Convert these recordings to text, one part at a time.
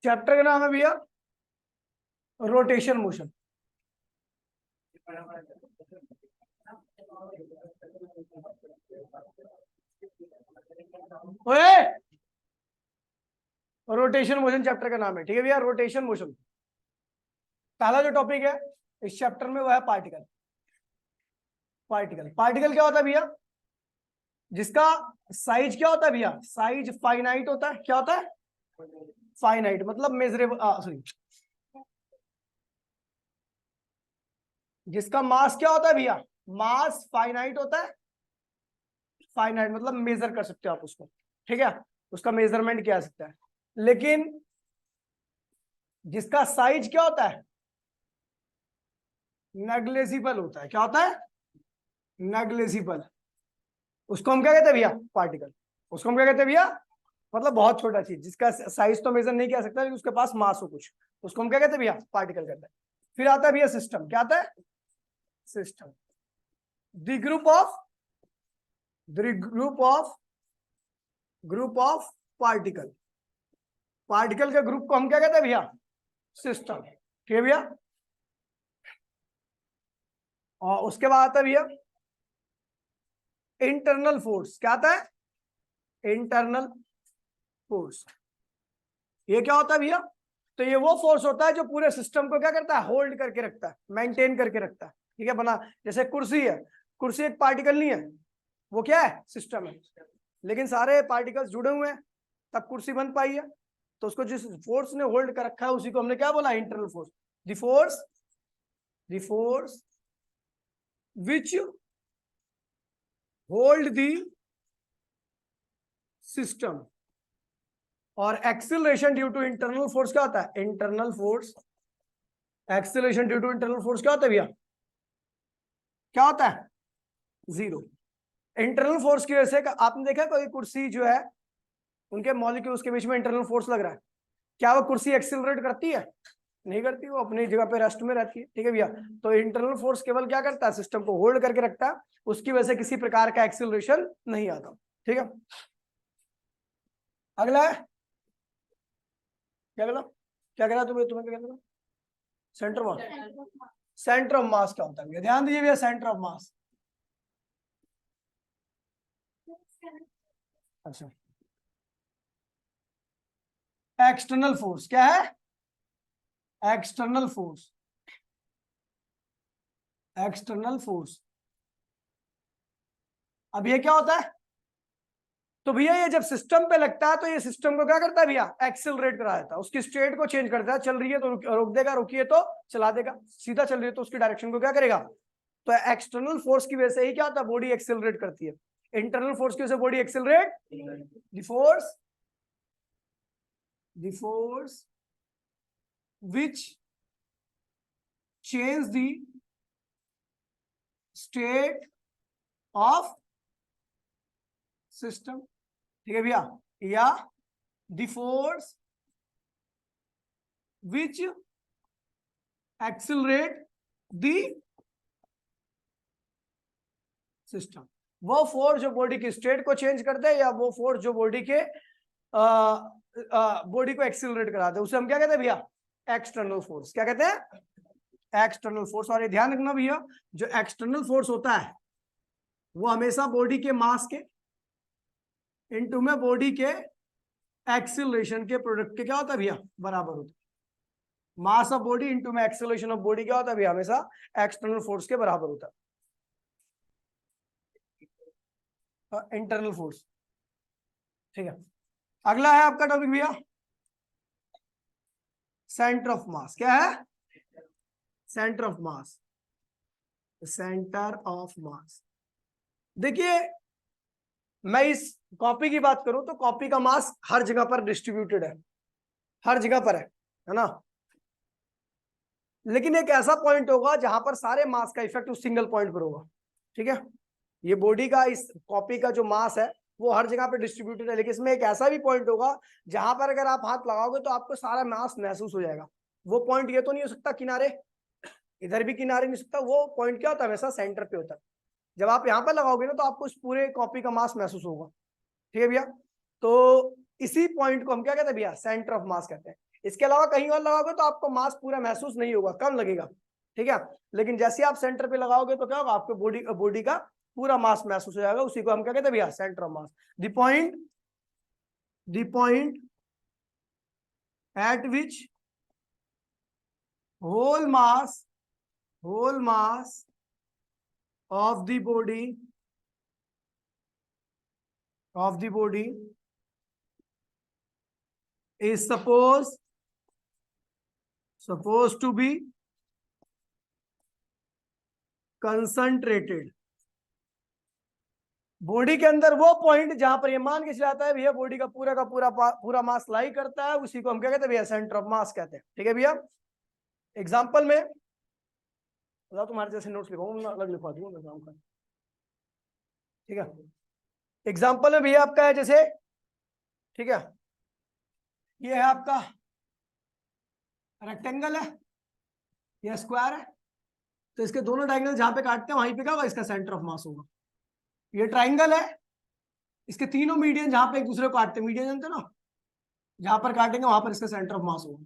Chapter का नाम है भैया रोटेशन मोशन। ओए, रोटेशन मोशन चैप्टर का नाम है, ठीक है भैया, रोटेशन मोशन। पहला जो टॉपिक है इस चैप्टर में वो है पार्टिकल। पार्टिकल पार्टिकल क्या होता है भैया? जिसका साइज क्या होता है भैया? साइज फाइनाइट होता है। क्या होता है? फाइनाइट मतलब मेजरेबल, सॉरी, जिसका मास क्या होता है भैया? मास फाइनाइट होता है। फाइनाइट मतलब मेजर कर सकते हो आप उसको, ठीक है, उसका मेजरमेंट किया जा सकता है। लेकिन जिसका साइज क्या होता है? नेग्लेजिबल होता है। क्या होता है? नेग्लेजिबल। उसको हम क्या कहते हैं भैया? पार्टिकल। उसको हम क्या कहते हैं भैया? मतलब बहुत छोटा चीज जिसका साइज तो मेजर नहीं किया सकता लेकिन उसके पास मास हो कुछ, उसको हम क्या कहते हैं भैया? पार्टिकल कहते हैं। फिर आता है भैया सिस्टम। क्या आता है? System. The group of particle. Particle के ग्रुप को हम क्या कहते हैं भैया? सिस्टम। ठीक है भैया। और उसके बाद आता है भैया इंटरनल फोर्स। क्या आता है? Internal force. ये क्या होता है भैया? तो ये वो फोर्स होता है जो पूरे सिस्टम को क्या करता है? होल्ड करके रखता है, मेंटेन करके रखता है, ठीक है। बना जैसे कुर्सी है, कुर्सी एक पार्टिकल नहीं है, वो क्या है? सिस्टम है। लेकिन सारे पार्टिकल्स जुड़े हुए हैं तब कुर्सी बन पाई है। तो उसको जिस फोर्स ने होल्ड कर रखा है उसी को हमने क्या बोला? Internal force. The force which hold the system. और acceleration due to internal force क्या होता है? Internal force. Acceleration due to internal force क्या होता है भैया? क्या होता है? जीरो। इंटरनल फोर्स की वजह से आपने देखा कोई कुर्सी जो है उनके मॉलिक्यूल्स के बीच में इंटरनल फोर्स लग रहा है, क्या वो कुर्सी एक्सीलरेट करती है? नहीं करती, वो अपनी जगह पे रेस्ट में रहती है, ठीक है भैया। तो इंटरनल फोर्स केवल क्या करता है? सिस्टम को होल्ड करके रखता है, उसकी वजह से किसी प्रकार का एक्सीलरेशन नहीं आता, ठीक है। अगला है क्या? अगला क्या कह रहा तुम्हें तुम्हें क्या कहना? Centre of mass. Centre of mass क्या होता है? ध्यान दीजिए भैया, सेंटर ऑफ मास। अच्छा, एक्सटर्नल फोर्स क्या है? External force. External force. अब ये क्या होता है? तो भैया ये जब सिस्टम पे लगता है तो ये सिस्टम को क्या करता है भैया? एक्सेलरेट करा देता है, उसकी स्टेट को चेंज करता है। चल रही है तो रोक देगा, रुकी है तो चला देगा, सीधा चल रही है तो उसकी डायरेक्शन को क्या करेगा? तो एक्सटर्नल फोर्स की वजह से ही क्या होता है? बॉडी एक्सेलरेट करती है। इंटरनल फोर्स की वजह से body accelerate. The force which change the state of system, ठीक है भैया। या the force which accelerate the system. वो फोर्स जो बॉडी की स्टेट को चेंज कर दे, या वो फोर्स जो बॉडी के बॉडी को एक्सेलरेट करा दे, उसे हम क्या कहते हैं भैया? External force. क्या कहते हैं? External force. और ये ध्यान रखना भैया, जो एक्सटर्नल फोर्स होता है वो हमेशा बॉडी के मास के इनटू में बॉडी के एक्सेलरेशन के प्रोडक्ट के क्या होता है भैया? बराबर होता है। मास ऑफ बॉडी इनटू में एक्सेलरेशन ऑफ बॉडी क्या होता है भैया? हमेशा एक्सटर्नल फोर्स के बराबर होता है, इंटरनल फोर्स, ठीक है। अगला है आपका टॉपिक भैया सेंटर ऑफ मास। क्या है? Centre of mass. Centre of मास। देखिए, मैं इस कॉपी की बात करूं तो कॉपी का मास हर जगह पर डिस्ट्रीब्यूटेड है, हर जगह पर है ना। लेकिन एक ऐसा पॉइंट होगा जहां पर सारे मास का इफेक्ट उस सिंगल पॉइंट पर होगा, ठीक है। ये बॉडी का, इस कॉपी का जो मास है वो हर जगह पे डिस्ट्रीब्यूटेड है, लेकिन इसमें एक ऐसा भी पॉइंट होगा जहां पर अगर आप हाथ लगाओगे तो आपको सारा मास महसूस हो जाएगा। वो पॉइंट ये तो नहीं हो सकता किनारे, इधर भी किनारे नहीं सकता, वो पॉइंट क्या होता है? हमेशा सेंटर पे होता है। जब आप यहाँ पर लगाओगे ना तो आपको इस पूरे कॉपी का मास महसूस होगा, ठीक है भैया। तो इसी पॉइंट को हम क्या कहते हैं भैया? सेंटर ऑफ मास कहते हैं। इसके अलावा कहीं और लगाओगे तो आपको मास पूरा महसूस नहीं होगा, कम लगेगा, ठीक है। लेकिन जैसे आप सेंटर पे लगाओगे तो क्या होगा, आपको बॉडी का पूरा मास महसूस हो जाएगा। उसी को हम क्या कहते हैं भैया, centre of mass. The point at which whole mass of the body is supposed to be concentrated। Body के अंदर वो पॉइंट जहां पर ये मान के चलाता है भैया बॉडी का पूरा मास लाई करता है, उसी को हम क्या कहते हैं भैया, सेंटर ऑफ मास कहते हैं, ठीक है भैया। एग्जांपल में तुम्हारे जैसे नोट्स लिखवाऊंगा, अलग लिखवा दूंगा काम का, ठीक है। एग्जांपल में भैया आपका है जैसे, ठीक है, ये है आपका रेक्टेंगल है, ये स्क्वायर है, तो इसके दोनों डायगोनल जहां पे काटते हैं वहीं पे क्या होगा, इसका सेंटर ऑफ मास होगा। ये ट्राइंगल है, इसके तीनों मीडियन जहां पे एक दूसरे को काटते हैं, मीडियन जानते हो ना, जहां पर काटेंगे वहां पर इसका सेंटर ऑफ मास होगा,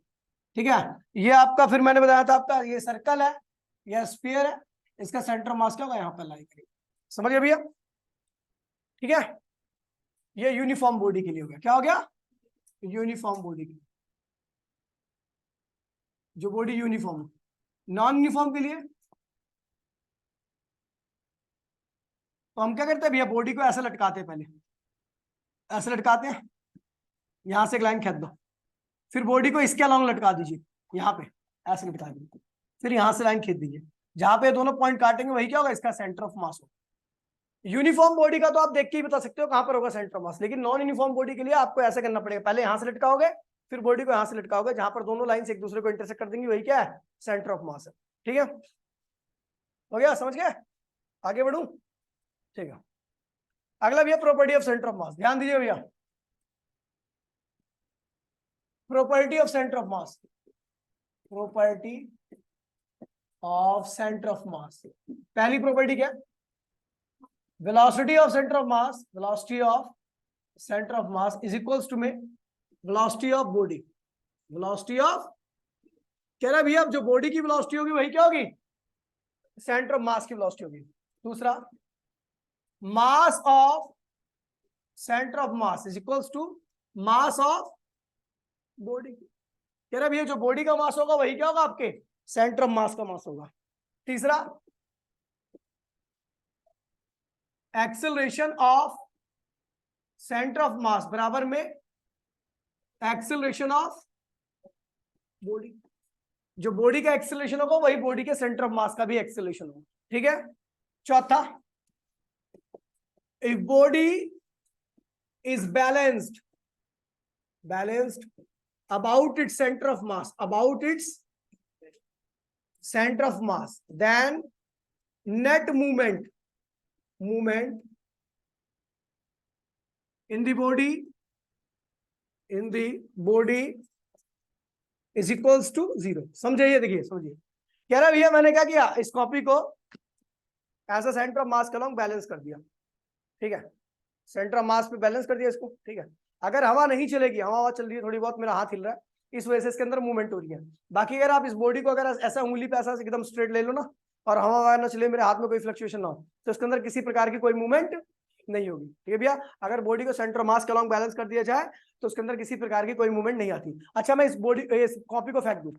ठीक है। ये आपका फिर मैंने बताया था आपका ये सर्कल है, यह स्फीयर है, इसका सेंटर ऑफ मास क्या होगा, यहाँ पर लाई करेगा। समझ गए भैया, ठीक है। ये यूनिफॉर्म बॉडी के लिए हो गया, क्या हो गया, यूनिफॉर्म बॉडी के लिए, जो बॉडी यूनिफॉर्म है। नॉन यूनिफॉर्म के लिए तो हम क्या करते हैं भैया, बॉडी को ऐसे लटकाते हैं, पहले ऐसे लटकाते हैं, यहां से एक लाइन खींच दो, फिर बॉडी को इसके अलांग लटका दीजिए, यहाँ पे ऐसे लटका दीजिए, फिर यहां से लाइन खींच दीजिए, जहां पे दोनों पॉइंट काटेंगे वही क्या होगा, इसका सेंटर ऑफ मास होगा। यूनिफॉर्म बॉडी का तो आप देख के ही बता सकते हो कहां पर होगा सेंटर ऑफ मास, लेकिन नॉन यूनिफॉर्म बॉडी के लिए आपको ऐसा करना पड़ेगा, पहले यहां से लटकाओगे, फिर बॉडी को यहां से लटकाओगे, जहां पर दोनों लाइन एक दूसरे को इंटरसेक्ट कर देंगी वही क्या है, सेंटर ऑफ मास है, ठीक है। हो गया, समझ गए, आगे बढ़ू, ठीक है। अगला भैया प्रॉपर्टी ऑफ सेंटर ऑफ मास, ध्यान दीजिए भैया, property of centre of mass, property of centre of मास। पहली प्रॉपर्टी क्या है, velocity of center of mass, velocity of center of mass is equals to में velocity of body, velocity of, कह रहा है भैया जो बॉडी की वेलोसिटी होगी वही क्या होगी, सेंटर ऑफ मास की वेलोसिटी होगी। दूसरा, mass of centre of mass is equals to mass of body, कह रहा है भैया जो बॉडी का मास होगा वही क्या होगा, आपके सेंटर ऑफ मास का मास होगा। तीसरा, एक्सेलरेशन ऑफ सेंटर ऑफ मास बराबर में एक्सेलरेशन ऑफ बॉडी, जो बॉडी का एक्सेलरेशन होगा वही बॉडी के सेंटर ऑफ मास का भी एक्सेलरेशन होगा, ठीक है। चौथा, if body is balanced about its center of mass, then net movement in the body is equals to 0। समझिए, देखिए समझिए, कह रहा भैया मैंने क्या किया, इस कॉपी को ऐसा सेंटर ऑफ मास का बैलेंस कर दिया, ठीक है, सेंटर ऑफ मास पे बैलेंस कर दिया इसको, ठीक है। अगर हवा नहीं चलेगी, हवा चल रही है थोड़ी बहुत, मेरा हाथ हिल रहा है, इस वजह से इसके अंदर मूवमेंट हो रही है। बाकी अगर आप इस बॉडी को अगर ऐसा उंगली पे ऐसा एकदम स्ट्रेट ले लो ना, और हवा ना चले, मेरे हाथ में कोई फ्लक्चुएशन ना हो, तो इसके अंदर किसी प्रकार की कोई मूवमेंट नहीं होगी, ठीक है भैया। अगर बॉडी को सेंटर ऑफ मास के अलॉन्ग बैलेंस कर दिया जाए तो उसके अंदर किसी प्रकार की कोई मूवमेंट नहीं आती। अच्छा, मैं इस कॉपी को फेंक दूं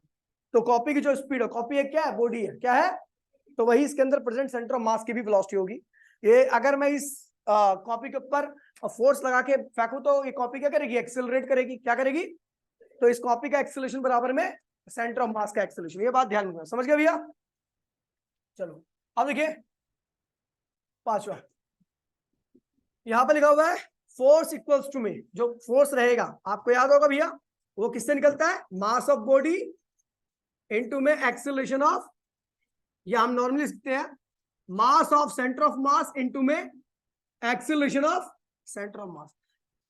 तो कॉपी की जो स्पीड है, कॉपी एक क्या है, बॉडी है, क्या है, तो वही इसके अंदर प्रेजेंट सेंटर ऑफ मास की भी वेलोसिटी होगी। ये अगर मैं इस कॉपी के ऊपर फोर्स लगा के फेंकू तो ये कॉपी क्या करेगी, एक्सेलरेट करेगी, क्या करेगी, तो इस कॉपी का एक्सेलरेशन बराबर में सेंटर ऑफ मास का एक्सेलरेशन। ये बात ध्यान में, समझ गए भैया। चलो अब देखिए पांचवा, यहां पर लिखा हुआ है फोर्स इक्वल्स टू में, जो फोर्स रहेगा आपको याद होगा भैया, वो किससे निकलता है, मास ऑफ बॉडी इनटू में एक्सेलरेशन ऑफ, या हम नॉर्मली लिखते हैं mass of centre of mass into में acceleration of centre of mass.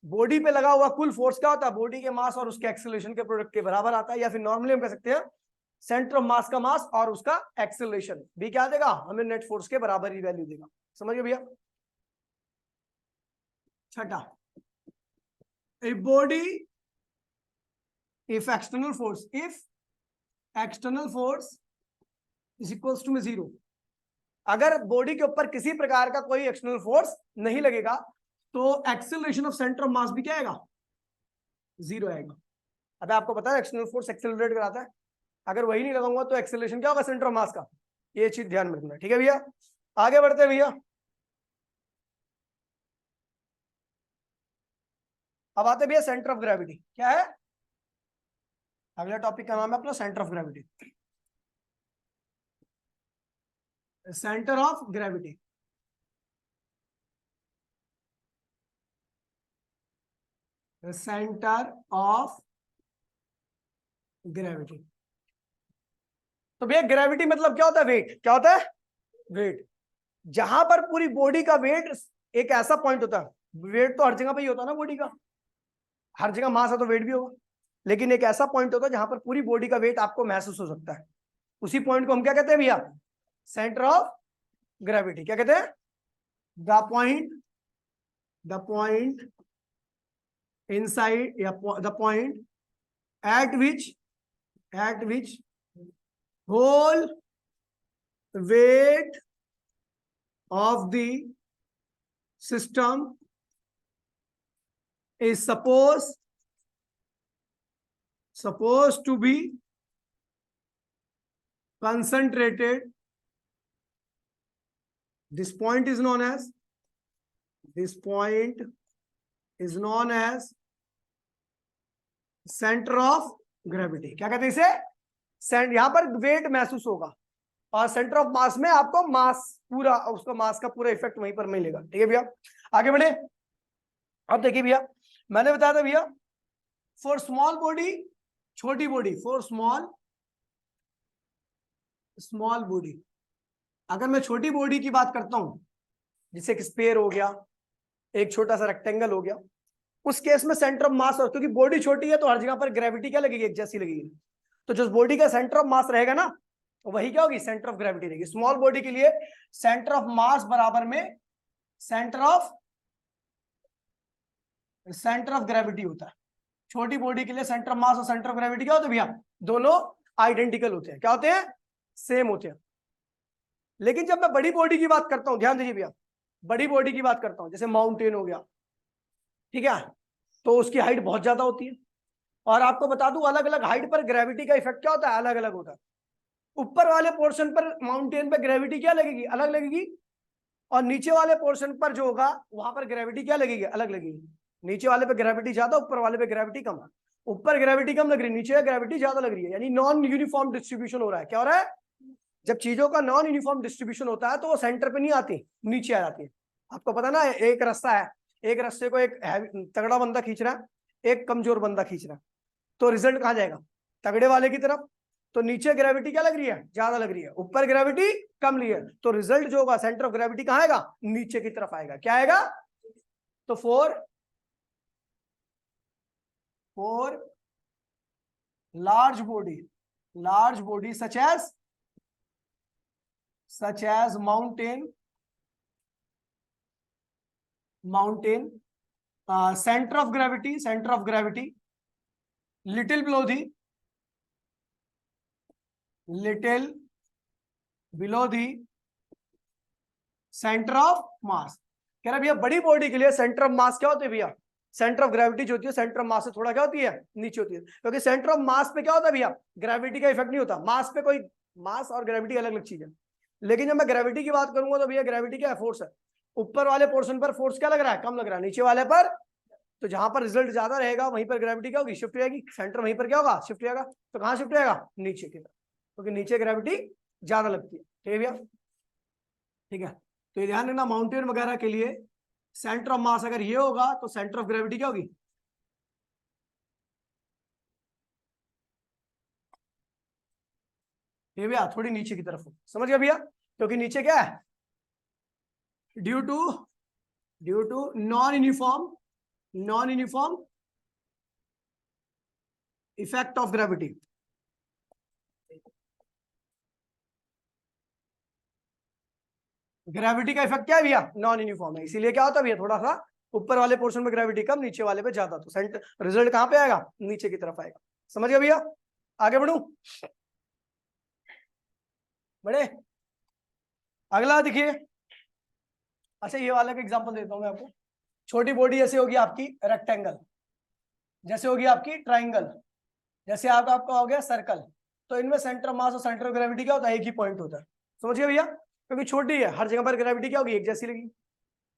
Body पे लगा हुआ कुल फोर्स क्या होता है, बॉडी के मास और उसके एक्सेलरेशन के प्रोडक्ट के बराबर आता है, या फिर नॉर्मली हम कह सकते हैं सेंटर ऑफ मास का मास और उसका एक्सेलरेशन भी क्या देगा, हमें नेट फोर्स के बराबर ही वैल्यू देगा। समझ गए भैया। छठा, a body if external force is equals to में 0, अगर बॉडी के ऊपर किसी प्रकार का कोई एक्सटर्नल फोर्स नहीं लगेगा तो एक्सेलरेशन ऑफ सेंटर ऑफ मास भी क्या आएगा, 0 आएगा। अब आपको पता है एक्सटर्नल फोर्स एक्सेलरेट कराता है, अगर वही नहीं लगाऊंगा तो एक्सेलरेशन क्या होगा सेंटर ऑफ मास का, ये चीज ध्यान में रखना। ठीक है भैया, आगे बढ़ते हैं भैया। अब आते भैया सेंटर ऑफ ग्रेविटी क्या है, अगला टॉपिक का नाम है अपना centre of gravity. Centre of gravity, centre of gravity. तो भैया ग्रेविटी मतलब क्या होता है, वेट। क्या होता है, वेट। जहां पर पूरी बॉडी का वेट, एक ऐसा पॉइंट होता है, वेट तो हर जगह पे ही होता है ना बॉडी का, हर जगह मास है तो वेट भी होगा, लेकिन एक ऐसा पॉइंट होता है जहां पर पूरी बॉडी का वेट आपको महसूस हो सकता है, उसी पॉइंट को हम क्या कहते हैं भैया, सेंटर ऑफ ग्रेविटी। क्या कहते हैं, द पॉइंट इनसाइड या the point at which whole weight of the system is supposed to be concentrated. This point is known as center of gravity. क्या कहते हैं इसे, यहां पर वेट महसूस होगा और सेंटर ऑफ मास में आपको मास पूरा, उसका मास का पूरा इफेक्ट वहीं पर मिलेगा। ठीक है भैया, आगे बढ़े। अब देखिए भैया, मैंने बताया था भैया फॉर स्मॉल बॉडी, छोटी बॉडी, फॉर स्मॉल बॉडी, अगर मैं छोटी बॉडी की बात करता हूं, जैसे एक स्पेयर हो गया, एक छोटा सा रेक्टेंगल हो गया, उस केस में सेंटर ऑफ मास, क्योंकि बॉडी छोटी है तो हर जगह पर ग्रेविटी क्या लगेगी, एक जैसी लगेगी, तो जो बॉडी का सेंटर ऑफ मास रहेगा ना, वही क्या होगी, सेंटर ऑफ ग्रेविटी रहेगी। स्मॉल बॉडी के लिए सेंटर ऑफ मास बराबर में सेंटर ऑफ ग्रेविटी होता है। छोटी बॉडी के लिए सेंटर ऑफ मास और सेंटर ऑफ ग्रेविटी क्या होते हैं भैया, दोनों आइडेंटिकल होते हैं। क्या होते हैं, सेम होते हैं। लेकिन जब मैं बड़ी बॉडी की बात करता हूं, ध्यान दीजिए भैया, बड़ी बॉडी की बात करता हूं, जैसे माउंटेन हो गया, ठीक है, तो उसकी हाइट बहुत ज्यादा होती है, और आपको बता दूं अलग अलग हाइट पर ग्रेविटी का इफेक्ट क्या होता है, अलग अलग होता है। ऊपर वाले पोर्शन पर माउंटेन पे ग्रेविटी क्या लगेगी, अलग लगेगी, और नीचे वाले पोर्शन पर जो होगा वहां पर ग्रेविटी क्या लगेगी, अलग लगेगी। नीचे वाले पे ग्रेविटी ज्यादा, ऊपर वाले पे ग्रेविटी कम। ऊपर ग्रेविटी कम लग रही है, नीचे ग्रेविटी ज्यादा लग रही है, यानी नॉन यूनिफॉर्म डिस्ट्रीब्यूशन हो रहा है। क्या हो रहा है, जब चीजों का नॉन यूनिफॉर्म डिस्ट्रीब्यूशन होता है तो वो सेंटर पे नहीं आती, नीचे आ जाती है। आपको पता ना, एक रास्ता है, एक रास्ते को एक तगड़ा बंदा खींच रहा है, एक कमजोर बंदा खींच रहा है, तो रिजल्ट कहां जाएगा, तगड़े वाले की तरफ। तो नीचे ग्रेविटी क्या लग रही है, ज्यादा लग रही है, ऊपर ग्रेविटी कम ली है, तो रिजल्ट जो होगा सेंटर ऑफ ग्रेविटी कहां आएगा, नीचे की तरफ आएगा। क्या आएगा, तो for large body such as mountain centre of gravity little below the centre of mass. कह रहा भैया बड़ी बॉडी के लिए सेंटर ऑफ मास क्या होती है भैया, सेंटर ऑफ ग्रेविटी जो होती है सेंटर ऑफ मास से थोड़ा क्या होती है, नीचे होती है, क्योंकि सेंटर ऑफ मास पे क्या होता है भैया, ग्रेविटी का इफेक्ट नहीं होता। मास पे कोई, मास और ग्रेविटी अलग अलग चीज है, लेकिन जब मैं ग्रेविटी की बात करूंगा तो भैया ग्रेविटी क्या है, फोर्स है। ऊपर वाले पोर्शन पर फोर्स क्या लग रहा है, कम लग रहा है, नीचे वाले पर, तो जहां पर रिजल्ट ज्यादा रहेगा वहीं पर ग्रेविटी क्या होगी, शिफ्ट रहेगी, सेंटर वहीं पर क्या होगा, शिफ्ट रहेगा। तो कहां शिफ्ट रहेगा, नीचे की तरफ, क्योंकि नीचे ग्रेविटी ज्यादा लगती है। ठीक है भैया, ठीक है, तो ये ध्यान रखना, माउंटेन वगैरह के लिए सेंटर ऑफ मास अगर ये होगा तो सेंटर ऑफ ग्रेविटी क्या होगी, ये भैया थोड़ी नीचे की तरफ हो। समझ गया भैया, क्योंकि नीचे क्या है, due to non uniform effect of gravity. Gravity का इफेक्ट क्या है भैया, नॉन यूनिफॉर्म है, इसीलिए क्या होता है भैया, थोड़ा सा ऊपर वाले पोर्शन में ग्रेविटी कम, नीचे वाले पे ज्यादा, तो सेंटर रिजल्ट कहां पे आएगा, नीचे की तरफ आएगा। समझ गए भैया? आगे बढ़ू, बड़े अगला देखिए। अच्छा ये वाला का एग्जांपल देता हूं मैं आपको। छोटी बॉडी जैसे होगी आपकी रेक्टेंगल, जैसे होगी आपकी ट्राइंगल, जैसे आपका आपका हो गया सर्कल। तो इनमें सेंटर मास और सेंटर ऑफ ग्रेविटी क्या होता है? एक ही पॉइंट होता है। समझ गए भैया? क्योंकि छोटी है, हर जगह पर ग्रेविटी क्या होगी? एक जैसी लगी।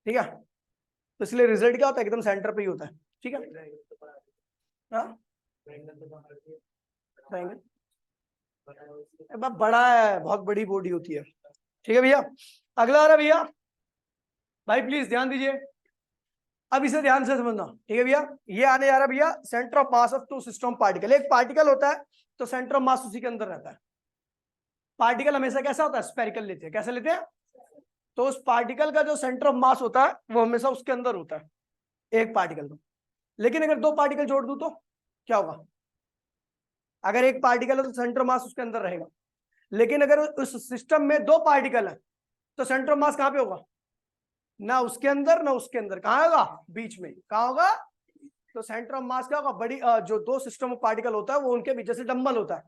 ठीक है, तो इसलिए रिजल्ट क्या होता है? एकदम सेंटर पे ही होता है। ठीक है, हाँ ट्राइंगल बड़ा है, बहुत बड़ी बॉडी होती है। ठीक है भैया, अगला आ रहा है भैया, भाई प्लीज ध्यान दीजिए, अब इसे ध्यान से समझना। ठीक है भैया, ये आने जा रहा है भैया centre of mass of two system particle. एक पार्टिकल होता है तो सेंटर ऑफ मास उसी के अंदर रहता है। पार्टिकल हमेशा कैसा होता है? स्फेरिकल लेते हैं। कैसे लेते हैं? तो उस पार्टिकल का जो सेंटर ऑफ मास होता है वो हमेशा उसके अंदर होता है, एक पार्टिकल में। लेकिन अगर दो पार्टिकल जोड़ दूं तो क्या होगा? अगर एक पार्टिकल है तो सेंटर ऑफ मास उसके अंदर रहेगा, लेकिन अगर उस सिस्टम में दो पार्टिकल है तो सेंटर ऑफ मास कहां पे होगा? ना उसके अंदर ना उसके अंदर, कहां होगा? बीच में। कहां होगा? तो सेंटर ऑफ मास क्या होगा? बड़ी जो दो सिस्टम ऑफ पार्टिकल होता है वो उनके बीच, जैसे डंबल होता है।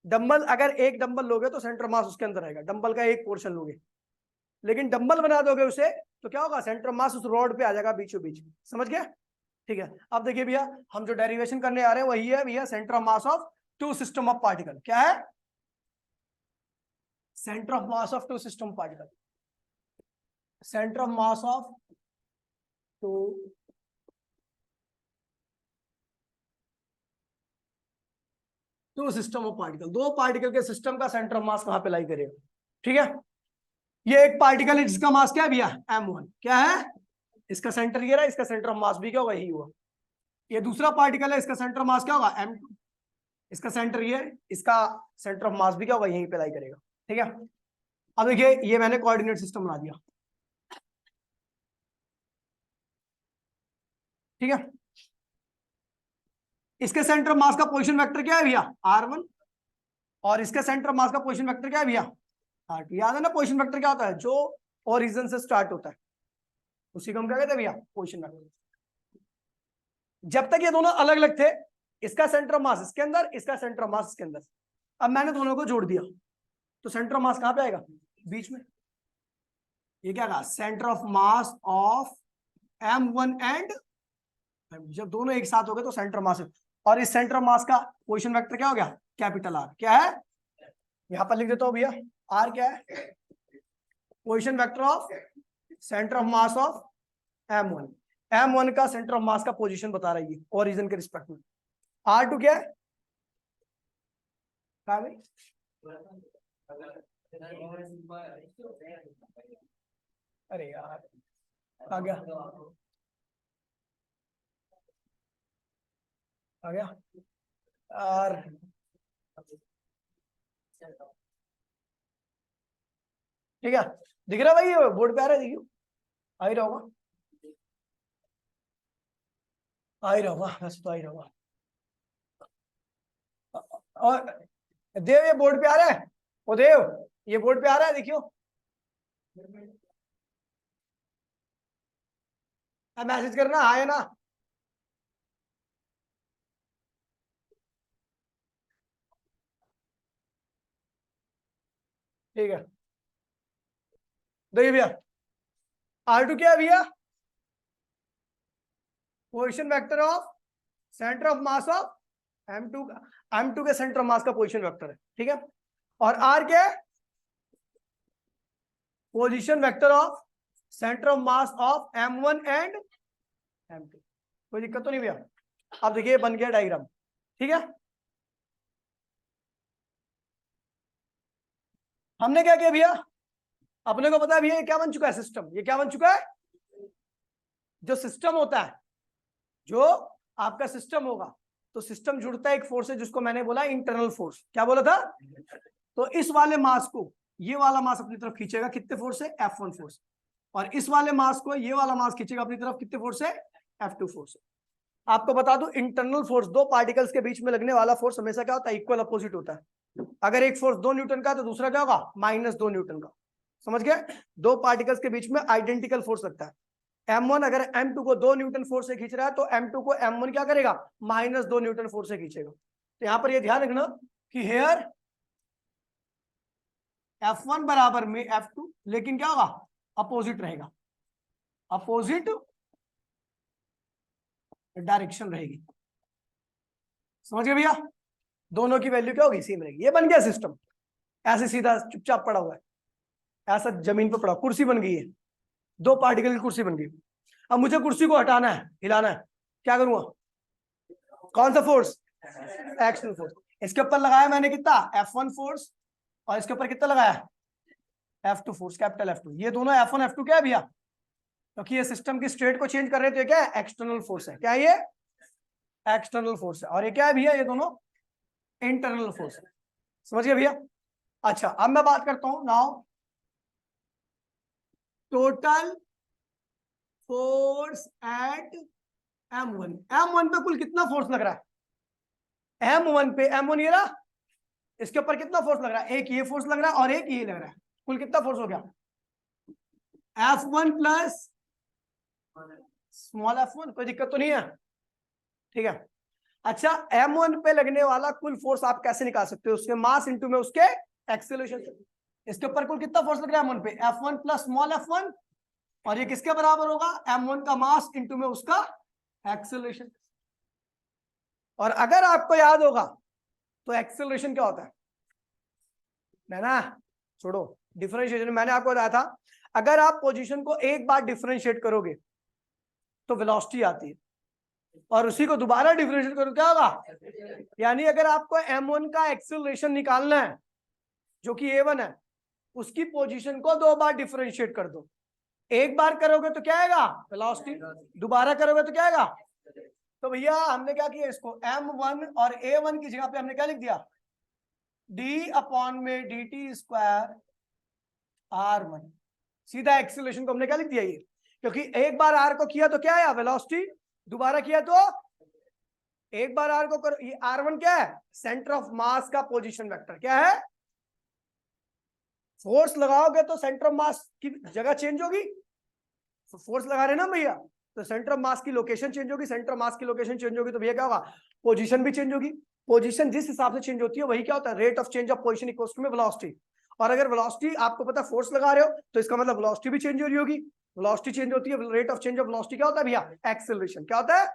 डंबल, अगर एक डंबल लोगे तो सेंटर मास उसके अंदर रहेगा, डंबल का एक पोर्शन लोगे। लेकिन डंबल बना दोगे उसे तो क्या होगा? सेंटर मास उस रॉड पे आ जाएगा बीचों बीच। समझ गए? ठीक है, अब देखिए भैया, हम जो डेरिवेशन करने आ रहे हैं वही है भैया centre of mass of two system of particle. क्या है? Centre of mass of two system particle. Centre of mass of two system of particle. दो पार्टिकल के सिस्टम का सेंटर ऑफ मास कहां पे लाई करेगा? ठीक है, ये एक पार्टिकल है जिसका मास क्या है भैया? m1। क्या है? इसका सेंटर ये रहा, इसका सेंटर ऑफ मास भी क्या होगा? यही हुआ। ये दूसरा पार्टिकल है, इसका सेंटर ऑफ मास क्या होगा? m2। इसका सेंटर ये, इसका सेंटर ऑफ मास भी क्या होगा? यहीं पे लाई करेगा। ठीक है, अब देखिए ये मैंने कोऑर्डिनेट सिस्टम बना दिया। ठीक है, इसके सेंटर ऑफ मास का पोजीशन वेक्टर क्या है भैया? r1। और इसके सेंटर ऑफ मास का पोजीशन वेक्टर क्या है भैया? r2। याद है ना पोजीशन वेक्टर क्या होता है? जो ओरिजिन से स्टार्ट होता है उसी को हम क्या कहते हैं भैया? Position vector. जब तक ये दोनों अलग अलग थे, इसका सेंटर ऑफ मास इसके अंदर, इसका सेंटर ऑफ मास इसके अंदर। अब मैंने दोनों को जोड़ दिया तो सेंटर ऑफ मास कहां पे आएगा? बीच में। ये क्या कहा? Centre of mass of m1 and, जब दोनों एक साथ हो गए तो सेंटर मास। और इस सेंटर मास का पोजीशन वेक्टर क्या हो गया? Capital R. क्या है? यहां पर लिख देता हूं भैया, आर क्या है? Position vector of centre of mass of m1। m1 का सेंटर ऑफ मास का पोजीशन बता रही है ओरिजिन के रिस्पेक्ट में। r2 क्या है? भाई अरे यार आ गया, आ गया यार। ठीक है, दिख रहा भाई? ये बोर्ड पे आ रहा है, देखियो। आ ही रहा होगा, आ ही रहा होगा, वैसे तो आ ही रहा होगा। और देव ये बोर्ड पे आ रहा है? ओ देव, ये बोर्ड पे आ रहा है, देखियो। मैसेज करना, आए ना? ठीक है, देखिए भैया, r2 क्या है भैया? Position vector of centre of mass of m2 का, m2 के सेंटर ऑफ मास का पोजीशन वेक्टर है। ठीक है, और r क्या है? Position vector of centre of mass of m1 and m2। कोई दिक्कत तो नहीं भैया? अब देखिए बन गया डायग्राम। ठीक है, हमने क्या किया भैया? अपने को पता है भैया ये क्या बन चुका है? सिस्टम। ये क्या बन चुका है? जो सिस्टम होता है, जो आपका सिस्टम होगा, तो सिस्टम जुड़ता है एक फोर्स से जिसको मैंने बोला इंटरनल फोर्स। क्या बोला था? तो इस वाले मास को ये वाला मास अपनी तरफ खींचेगा, कितने फोर्स से? F1 force. और इस वाले मास को ये वाला मास खींचेगा अपनी तरफ, कितने फोर्स से? F2 फोर्स से। आपको बता दूं, इंटरनल फोर्स, दो पार्टिकल्स के बीच में लगने वाला फोर्स हमेशा क्या होता है? इक्वल अपोजिट होता है। अगर एक फोर्स 2 न्यूटन का तो दूसरा क्या होगा? -2 न्यूटन का। समझ गए? दो पार्टिकल्स के बीच में आइडेंटिकल फोर्स लगता है। m1 अगर m2 को 2 न्यूटन फोर्स से खींच रहा है तो m2 को m1 क्या करेगा? -2 न्यूटन फोर्स से खींचेगा। तो यहां पर ये ध्यान रखना कि हेयर F1 बराबर में F2, लेकिन क्या होगा, अपोजिट रहेगा, अपोजिट डायरेक्शन रहेगी। समझ गए भैया, दोनों की वैल्यू क्या होगी, सेम रहेगी। ये बन गया सिस्टम, ऐसे सीधा चुपचाप पड़ा हुआ है, ऐसा जमीन पर पड़ा, कुर्सी बन गई है, दो पार्टिकल की कुर्सी बन गई। अब मुझे कुर्सी को हटाना है, हिलाना है, क्या करूंगा, कौन सा फोर्स, एक्शनल फोर्स। इसके ऊपर लगाया मैंने कितना, F1 फोर्स, और इसके ऊपर कितना लगाया, F2 फोर्स, कैपिटल F2। ये दोनों F1 F2 क्या है भैया, क्योंकि ये सिस्टम की स्टेट को चेंज कर रहे थे, क्या है, एक्सटर्नल फोर्स है। क्या है ये, एक्सटर्नल फोर्स है। और ये क्या है भैया, ये दोनों इंटरनल फोर्स है। समझ गए भैया। अच्छा, अब मैं बात करता हूं now total force at M1। M1 पे कुल कितना फोर्स लग रहा है, M1 पे, M1 ये रहा, इसके ऊपर कितना फोर्स लग रहा है, एक ये फोर्स लग रहा है और एक ये लग रहा है, कुल कितना फोर्स हो गया, F1 प्लस स्मॉल f1। कोई दिक्कत तो नहीं है, ठीक है। अच्छा, M1 पे लगने वाला कुल फोर्स आप कैसे निकाल सकते हो, उसके मास इंटू में उसके एक्सेलरेशन। इसके ऊपर कुल कितना फोर्स लग रहा है M1 पे, F1 प्लस स्मॉल f1, और ये किसके बराबर होगा, M1 का मास इंटू में उसका एक्सेलरेशन। और अगर आपको याद होगा तो एक्सेलरेशन क्या होता है ना, छोड़ो, डिफरेंशिएशन मैंने आपको बताया था, अगर आप पोजीशन को एक बार डिफरेंशिएट करोगे तो वेलोसिटी आती है, और उसी को दोबारा डिफरेंशिएट करो क्या होगा। यानी अगर आपको M1 का एक्सेलरेशन निकालना है जो कि A1 है, उसकी पोजीशन को दो बार डिफरेंशिएट कर दो। एक बार करोगे तो क्या आएगा, वेलोसिटी, दोबारा करोगे तो क्या आएगा। तो भैया हमने क्या किया, इसको M1 और A1 की जगह पे हमने क्या लिख दिया, d अपॉन में dt स्क्वायर R1। सीधा एक्सेलरेशन को हमने क्या लिख दिया ये, क्योंकि एक बार R को किया तो क्या आया, वेलोसिटी, दोबारा किया तो, एक बार R को करो, ये R1 क्या है, सेंटर ऑफ मास का पोजीशन वेक्टर। क्या है, फोर्स लगाओगे तो सेंटर ऑफ मास की जगह चेंज होगी, तो फोर्स लगा रहे ना भैया, तो सेंटर ऑफ मास की लोकेशन चेंज होगी, सेंटर ऑफ मास की लोकेशन चेंज होगी तो भैया क्या होगा, पोजीशन भी चेंज होगी। पोजीशन जिस हिसाब से चेंज होती है वही क्या होता है, rate of change of position equals to में वेलोसिटी। और अगर वेलोसिटी आपको पता है फोर्स लगा रहे हो तो इसका मतलब वेलोसिटी भी चेंज हो रही होगी, वेलोसिटी चेंज होती है, rate of change of velocity क्या होता है भैया, एक्सेलरेशन। क्या होता है,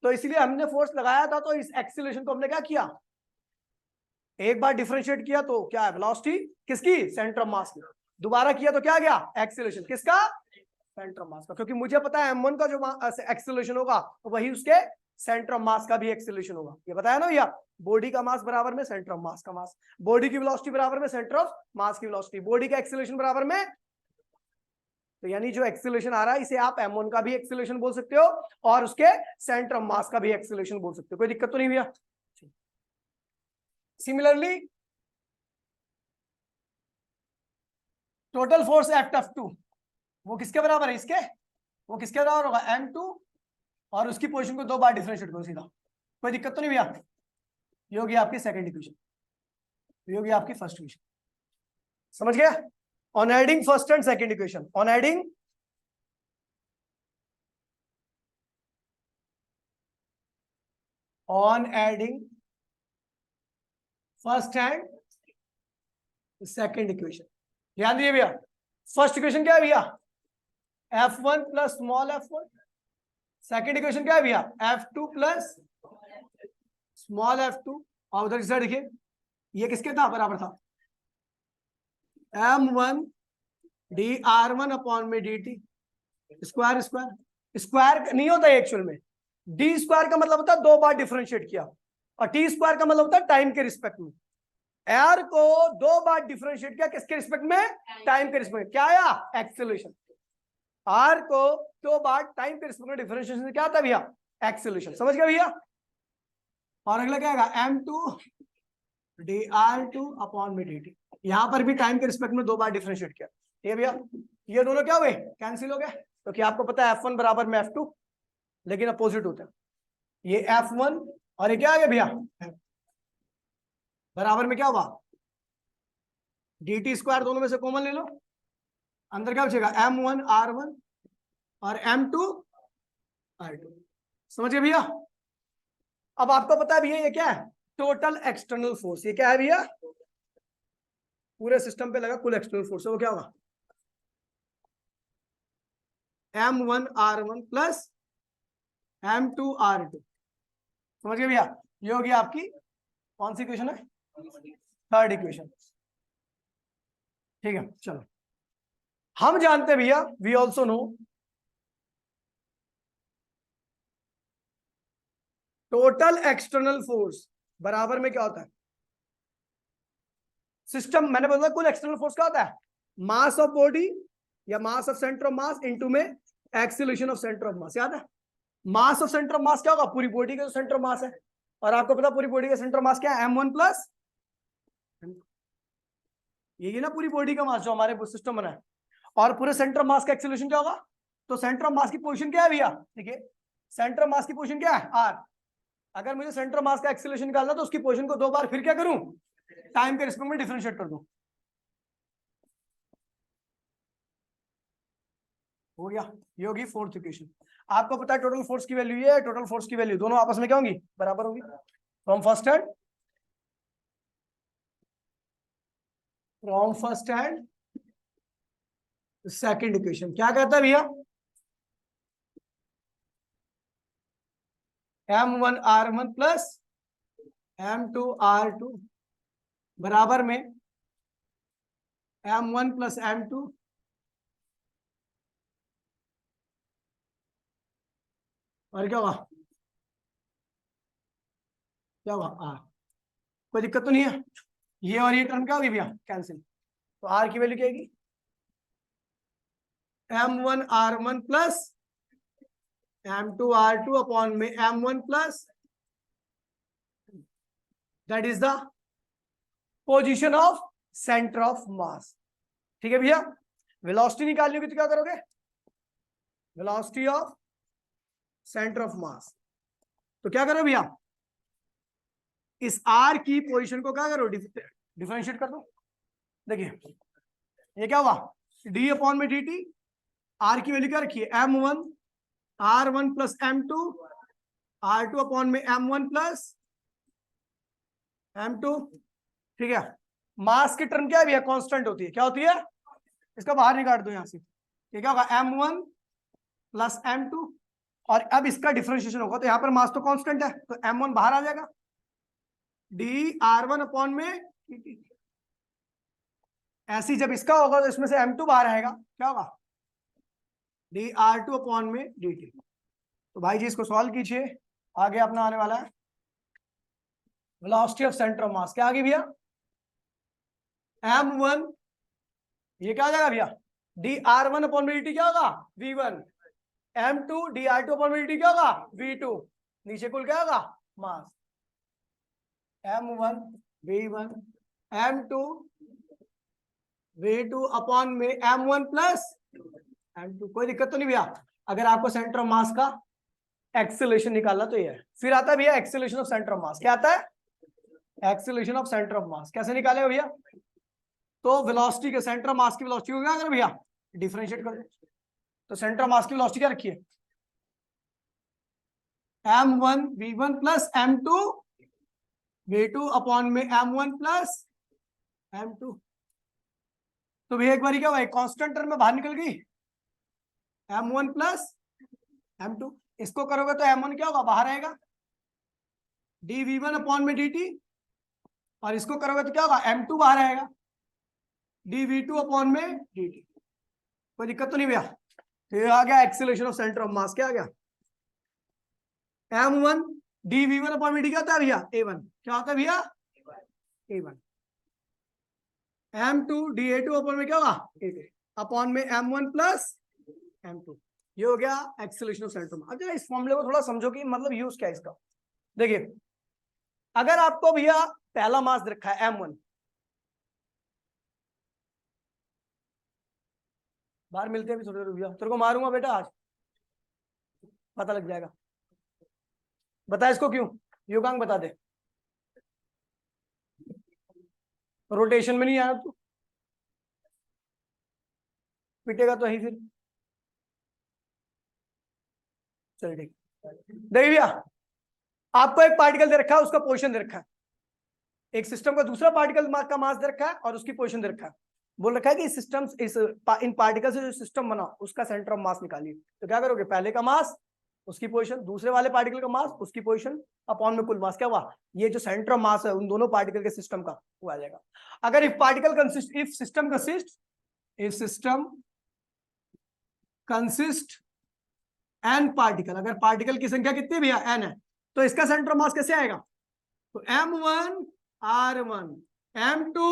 तो इसलिए हमने फोर्स लगाया था, तो इस एक्सेलरेशन को हमने क्या किया, एक बार डिफरेंशिएट किया तो क्या है, वेलोसिटी किसकी, सेंटर ऑफ मास की, दोबारा किया तो क्या गया, एक्सेलरेशन किसका, सेंटर ऑफ मास का। क्योंकि मुझे पता है M1 का जो एक्सेलरेशन होगा वही उसके सेंटर ऑफ मास का भी एक्सेलरेशन होगा। ये बताया ना भैया, बॉडी का मास बराबर में सेंटर ऑफ मास का मास, बॉडी की वेलोसिटी बराबर में सेंटर ऑफ मास की वेलोसिटी, बॉडी का एक्सेलरेशन बराबर में, तो यानी जो एक्सेलरेशन आ रहा है इसे आप M1 का भी एक्सेलरेशन बोल सकते हो और उसके सेंटर ऑफ मास का भी एक्सेलरेशन बोल सकते हो। कोई दिक्कत तो नहीं भैया। Similarly total force at F2 वो किसके बराबर है, इसके, वो किसके बराबर होगा, M2, और उसकी पोजीशन को दो बार डिफरेंशिएट करो सीधा। कोई दिक्कत तो नहीं भैया। ये होगी आपकी सेकंड इक्वेशन, ये होगी आपकी फर्स्ट इक्वेशन। समझ गया, on adding first and second equation, on adding first and second equation. ध्यान दीजिए भैया, फर्स्ट इक्वेशन क्या है भैया, F1 plus small f1, second equation क्या है भैया, F2 प्लस स्मॉल f2, और उधर से देखिए ये किसके था, बराबर था M1 dr1 अपॉन में dt स्क्वायर, स्क्वायर स्क्वायर नहीं होता एक्चुअल में, डी स्क्वायर का मतलब होता है दो बार डिफरेंशिएट किया, और टी स्क्वायर का मतलब होता है टाइम के रिस्पेक्ट में। एयर को दो बार डिफरेंशिएट किया किसके रिस्पेक्ट में, टाइम के रिस्पेक्ट में, क्या आया, एक्सेलरेशन। आर को दो बार टाइम के रिस्पेक्ट में डिफरेंशिएशन क्या आता है भैया, एक्सेलरेशन। समझ गया भैया। और अगला क्या आएगा, M2 dr2 अपॉन में dt, यहां पर भी टाइम के रिस्पेक्ट में दो बार डिफरेंशिएट किया। ये भैया ये दोनों क्या हुए, कैंसिल हो गए, क्योंकि आपको पता है F1 बराबर में F2, लेकिन अपोजिट होता है, ये F1 और ये क्या आ गया भैया, बराबर में क्या हुआ, dt स्क्वायर, दोनों में से कॉमन ले लो, अंदर क्या बचेगा, M1 R1 और M2 R2। समझ गए भैया। अब आपको पता है भैया ये क्या है, टोटल एक्सटर्नल फोर्स, ये क्या है भैया, पूरे सिस्टम पे लगा कुल एक्सटर्नल फोर्स है, वो क्या होगा, M1R1 प्लस M2R2। समझ गए भैया, ये होगी आपकी कौन सी इक्वेशन है, थर्ड इक्वेशन। ठीक है, चलो हम जानते हैं भैया, we also know total external force बराबर में क्या होता है, सिस्टम, मैंने बोला कुल एक्सटर्नल फोर्स क्या होता है, मास ऑफ बॉडी या mass of centre of mass into में acceleration of centre of mass, याद है, mass of centre of mass क्या होगा, पूरी बॉडी का जो सेंटर ऑफ मास है, और आपको पता पूरी बॉडी का सेंटर ऑफ मास क्या है, M1 प्लस, ये ना पूरी बॉडी का मास जो हमारे सिस्टम बना है, और पूरे सेंटर ऑफ मास का एक्सीलरेशन क्या होगा, तो सेंटर ऑफ मास की पोजीशन क्या है भैया, देखिए सेंटर ऑफ मास की पोजीशन क्या है, R। अगर मुझे सेंटर ऑफ मास का एक्सीलरेशन निकालना तो उसकी पोजीशन को दो बार फिर क्या करूं, टाइम के रिस्पेक्ट में डिफरेंशिएट कर दूं, हो गया, ये होगी फोर्थ इक्वेशन। आपको पता है टोटल फोर्स की वैल्यू, ये टोटल फोर्स की वैल्यू दोनों आपस में क्या होंगी, बराबर होगी, from first and second equation क्या कहता है भैया, M1R1 प्लस M2R2 बराबर में M1 प्लस M2 और क्या हुआ, क्या हुआ R। कोई दिक्कत तो नहीं है, ये और ये टर्म क्या होगी भैया, कैंसिल, तो R की वैल्यू क्या आएगी, M1R1 प्लस M2R2 अपॉन में M1 plus, that is the position of centre of मास। ठीक है भैया, वेलोसिटी निकालनी होगी तो क्या करोगे, वेलोसिटी ऑफ सेंटर ऑफ मास, तो क्या करो भैया, इस R की पोजीशन को क्या करो, डिफरेंशिएट कर दो। देखिए ये क्या हुआ, d अपॉन में dt, R की वैल्यू क्या रखी है, M1 R1 plus M2 R2 upon में M1 प्लस M2। ठीक है, मास की टर्म क्या है भैया, कांस्टेंट होती है, क्या होती है, इसका बाहर निकाल दो यहां से, ये क्या होगा M1 प्लस M2, और अब इसका डिफरेंशिएशन होगा तो यहां पर मास तो कांस्टेंट है तो M1 बाहर आ जाएगा, dR1 अपॉन में dt। ऐसी जब इसका होगा तो इसमें से M2 बाहर आएगा, क्या होगा, dR2 अपॉन में dt। तो भाई जी इसको सॉल्व कीजिए, आगे अपना आने वाला है velocity of centre of mass, क्या आ गई भैया, M1, ये क्या आ जाएगा भैया, dR1 अपॉन में dt क्या होगा, V1, M2 dR2 अपॉन में dt क्या होगा, V2, नीचे कुल क्या होगा, मास, M1 V1 M2 V2 upon में M1 प्लस M2। कोई दिक्कत तो नहीं भैया, अगर आपको सेंटर ऑफ मास का एक्सेलरेशन निकालना तो ये है। फिर आता है भैया acceleration of centre of mass, क्या आता है, एक्सेलरेशन ऑफ सेंटर ऑफ मास कैसे निकालेगा भैया, तो वेलोसिटी के सेंटर ऑफ मास की वेलोसिटी को क्या करें भैया, डिफरेंशिएट कर दो, तो सेंटर ऑफ मास की वेलोसिटी क्या रखी है, M1 V1 plus M2 V2 upon में M1 प्लस M2। तो भैया एक बार क्या हुआ, कांस्टेंट टर्म में बाहर निकल गई, M1 प्लस M2, इसको करोगे तो M1 क्या होगा, बाहर आएगा, dV1 अपॉन में dt, और इसको करोगे तो क्या होगा, M2 बाहर आएगा, dV2 अपॉन में dt। कोई दिक्कत तो नहीं भैया, तो ये आ गया acceleration of centre of mass, क्या आ गया, M1 dV1 अपॉन में dt क्या होता है भैया, A1, क्या होता है भैया, A1, M2 dA2 अपॉन में क्या होगा, A2 अपॉन में M1 प्लस M2। ये हो गया एक्सेलरेशन ऑफ सेंटर ऑफ मास। अच्छा इस फॉर्मूले को थोड़ा समझो कि मतलब यूज क्या है इसका। देखिए अगर आपको भैया पहला मास दे रखा है M1, बाहर मिलते हैं भी थोड़ी देर, भैया तेरे को मारूंगा बेटा आज, पता लग जाएगा, बता इसको क्यों, योगांग बता दे, रोटेशन में नहीं आया तू, पिटेगा तो ही फिर, चल ठीक। देखिए भैया आपको एक पार्टिकल दे रखा है, उसका पोजीशन दे रखा है, एक सिस्टम का दूसरा पार्टिकल का मास दे रखा है और उसकी पोजीशन दे रखा है, बोल रखा है कि सिस्टम इन पार्टिकल से जो सिस्टम बना उसका सेंटर ऑफ मास निकालिए। तो क्या करोगे, पहले का मास उसकी पोजीशन, दूसरे वाले पार्टिकल का मास उसकी पोजीशन, अपॉन में कुल मास क्या हुआ, ये जो सेंटर ऑफ मास है उन दोनों पार्टिकल के सिस्टम का वो आ जाएगा। अगर if particle consist, if system consist n particle, अगर पार्टिकल की संख्या कितनी भैया एन है, तो इसका सेंटर ऑफ मास कैसे आएगा, तो m1 r1 m2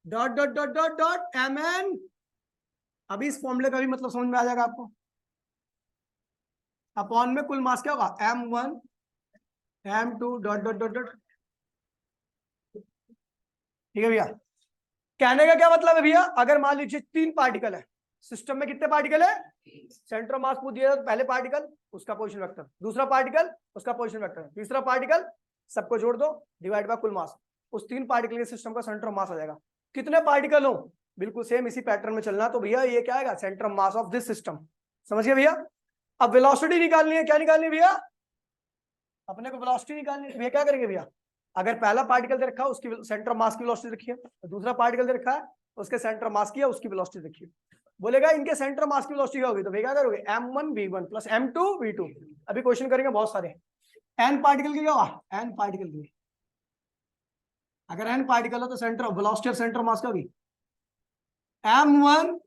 dot dot dot dot dot mn। अभी इस फॉर्मूले का भी मतलब समझ में आ जाएगा आपको। अपॉन में कुल मास क्या होगा, m1 m2 dot dot dot dot. ठीक है भैया, कहने का क्या मतलब है भैया, अगर मान लीजिए 3 पार्टिकल है सिस्टम में, कितने पार्टिकल है, सेंटर ऑफ मास पूछ दिया तो पहले पार्टिकल उसका पोजीशन वेक्टर, दूसरा पार्टिकल उसका पोजीशन वेक्टर, तीसरा पार्टिकल, सबको जोड़ दो डिवाइड बाय कुल मास, उस 3 पार्टिकल के सिस्टम का सेंटर ऑफ मास आ जाएगा। कितने पार्टिकल हो, बिल्कुल सेम इसी पैटर्न में चलना, तो भैया ये क्या आएगा, centre of mass of this system. समझ गए भैया। अब वेलोसिटी निकालनी है, क्या निकालनी है भैया, अपने को वेलोसिटी निकालनी है। भैया क्या करेंगे भैया, अगर पहला पार्टिकल दे रखा है उसकी सेंटर ऑफ मास की वेलोसिटी रखिए, तो दूसरा पार्टिकल दे रखा है उसके सेंटर ऑफ मास की है उसकी वेलोसिटी रखिए। बोलेगा इनके सेंटर ऑफ मास की वेलोसिटी क्या होगी, तो भैया क्या करोगे, m1 v1 plus m2 v2। अभी क्वेश्चन करेंगे बहुत सारे, n पार्टिकल की क्या होगा, n पार्टिकल की, अगर n पार्टिकल हो तो centre of velocity of centre of mass क्या होगी, m1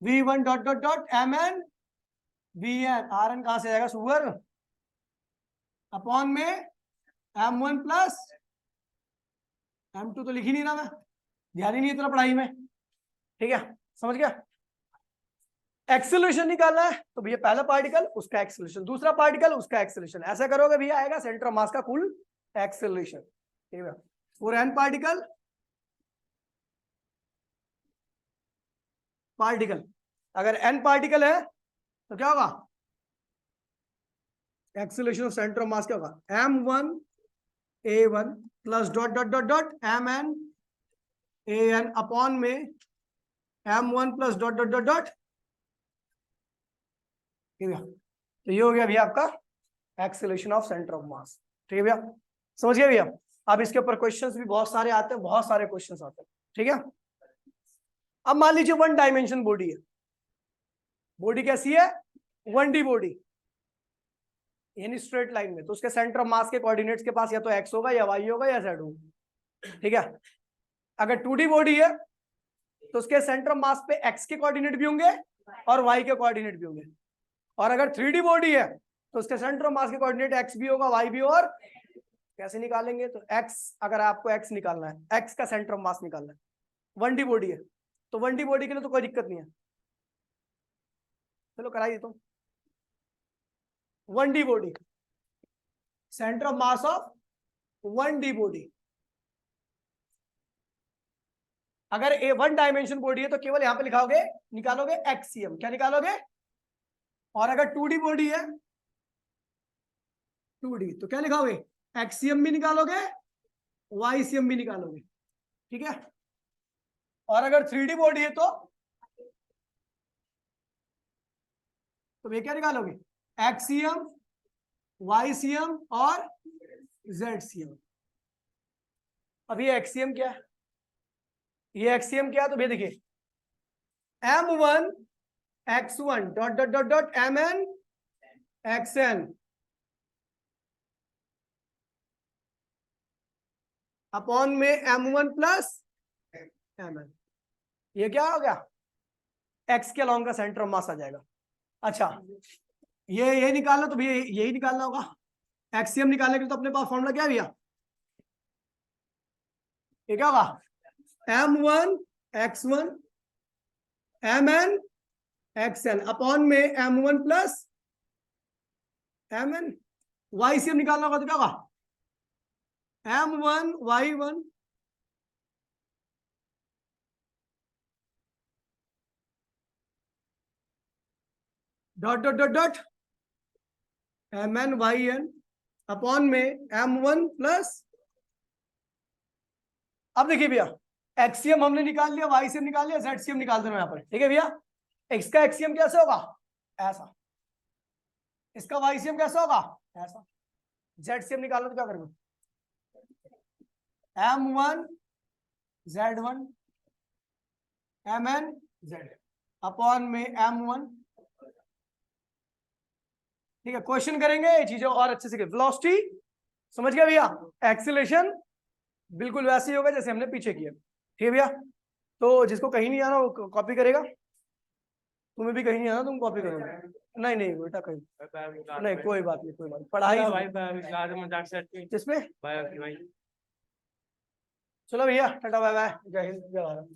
v1 dot dot dot mn vn, rn कहां से आएगा सुअर, अपॉन में m1 प्लस m2, तो लिख ही नहीं रहा मैं, ध्यान ही नहीं इतना पढ़ाई में। ठीक है, समझ गया। एक्सेलरेशन निकालना है तो भैया पहला पार्टिकल उसका एक्सेलरेशन, दूसरा पार्टिकल उसका एक्सेलरेशन, ऐसा करोगे भैया आएगा सेंटर ऑफ मास का कुल एक्सेलरेशन। ठीक है, और एन पार्टिकल अगर एन पार्टिकल है तो क्या होगा, acceleration of centre of mass क्या होगा, m1 a1 plus dot dot dot dot mn an upon में m1 plus dot dot dot dot. ठीक है, तो ये हो गया भैया आपका एक्सेलरेशन ऑफ सेंटर ऑफ मास। ठीक है भैया, समझ गए भैया। अब इसके ऊपर क्वेश्चंस भी बहुत सारे आते हैं, बहुत सारे क्वेश्चंस आते हैं। ठीक है, अब मान लीजिए 1 डायमेंशन बॉडी है, बॉडी कैसी है, 1D बॉडी, यानी स्ट्रेट लाइन में, तो उसके सेंटर ऑफ मास के कोऑर्डिनेट्स के पास या तो x होगा या y होगा या z होगा। ठीक है, अगर 2D बॉडी है तो उसके सेंटर ऑफ मास पे x के कोऑर्डिनेट भी होंगे और y के कोऑर्डिनेट भी होंगे, और अगर 3D बॉडी है तो उसके सेंटर ऑफ मास के कोऑर्डिनेट x भी होगा y भी, और कैसे निकालेंगे, तो x, अगर आपको x निकालना है, x का सेंटर ऑफ मास निकालना है, 1D बॉडी है तो 1D बॉडी के लिए तो कोई दिक्कत नहीं है, चलो कराइए। तो 1D body, centre of mass of 1D body, अगर ए 1 डायमेंशन बॉडी है तो केवल यहां पे लिखाओगे, निकालोगे एक्सियम, क्या निकालोगे, और अगर 2D बॉडी है 2D तो क्या लिखाओगे, एक्सियम भी निकालोगे वाईसीएम भी निकालोगे। ठीक है, और अगर 3D बॉडी है तो वे क्या निकालोगे, एक्सियम वाईसीएम और जेडसीएम। अब ये एक्सियम क्या है, ये एक्सियम क्या है, तो भैया देखिए m1 x1 dot dot dot dot mn xn upon में m1 प्लस mn, ये क्या हो गया, x के अलॉन्ग का सेंटर ऑफ मास आ जाएगा। अच्छा, ये निकालना तो भैया यही निकालना होगा, एक्सियम निकालने के लिए तो अपने पास फॉर्मूला क्या है भैया, ये क्या होगा, m1 x1 mn xn upon में m1 प्लस mn, वाईसीएम निकालना होगा तो क्या होगा, m1 y1 dot dot dot dot mn yn upon में m1 प्लस। अब देखिए भैया एक्सियम हमने निकाल लिया, वाईसीएम निकाल लिया, जेडसीएम निकाल देना यहाँ पर। ठीक है भैया, एक्स का एक्सियम कैसे होगा, ऐसा, इसका वाईसीएम कैसा होगा, ऐसा, जेडसीएम निकालना तो क्या करेंगे, M1 Z1 Mn Z upon में M1। ठीक है, क्वेश्चन करेंगे ये चीजें और अच्छे से। वेलोसिटी समझ गया भैया, एक्सीलरेशन बिल्कुल वैसे ही होगा जैसे हमने पीछे किया। ठीक है भैया, तो जिसको कहीं नहीं आना वो कॉपी करेगा, तुम्हें भी कहीं नहीं आना तुम कॉपी करोगे। नहीं नहीं बेटा कहीं नहीं, कोई बात नहीं, कोई बात नहीं, पढ़ाई जिसमें। चलो भैया टाटा बाय बाय, जय हिंद जय भारत।